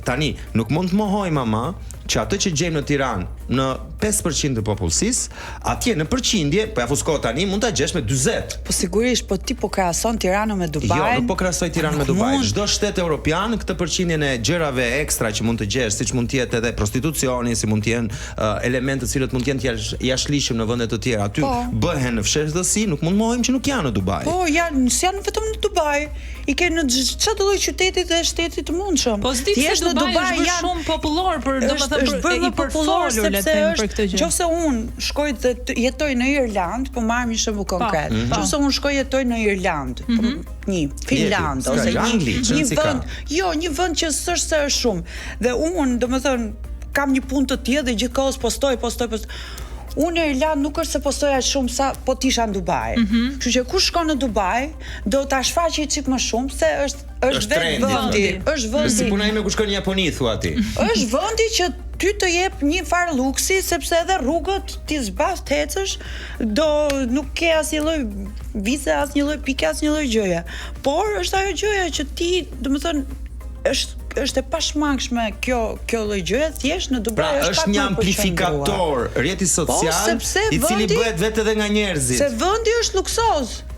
Tani, nuk mund të mohoj mama që atë që gjejmë në Tiranë në 5% të popullsisë, atje në përqindje, po ja fusko tani, mund ta gjesh me 40. Po sigurisht, po ti po krahason Tiranën me Dubain. Jo, nuk po krahasoj Tiranën me Dubain. Çdo shtet evropian këtë përqindjen e gjërave ekstra që mund të gjesh, siç mund të jetë edhe prostitucioni, si mund të jenë elemente të cilët mund të jenë jashtëligjshëm në vende të tjera. Aty bëhen në fshehtësi, nuk mund mohojmë që nuk janë në Dubai. Po, janë vetëm në Dubai. I ke në çdo lloj qyteti dhe shteti të mundshëm. Pozitiv se Dubai është shumë popullor për domethënë i përfolur le të them për këtë gjë. Nëse unë shkoj të jetoj në Irland, po marrim një shembull konkret. Nëse unë shkoj jetoj në Irland, një Finland ose një vend, një vend që s'është se është shumë. Dhe unë, domethënë, kam një punë të tillë dhe gjithkohës postoj. Unë në Irland nuk është se postoja shumë sa po t'isha në Dubai. Kështu që kush shkon në Dubai, do ta shfaqej çik më shumë se është vetë vendi. Është vendi. Si puna ime ku shkon në Japoni thua ti. Është vendi që ty të jep një farë luksi sepse edhe rrugët ti zbaz të ecësh, nuk ke asnjë lloj vize, asnjë lloj pike, asnjë lloj gjëje. Por është ajo gjëja që ti, domethënë, është e pashmangshme kjo lloj gjëje, thjesht në Dubai është një amplifikator rrjeti social i cili bëhet vetë edhe nga njerëzit. Se vendi është luksoz.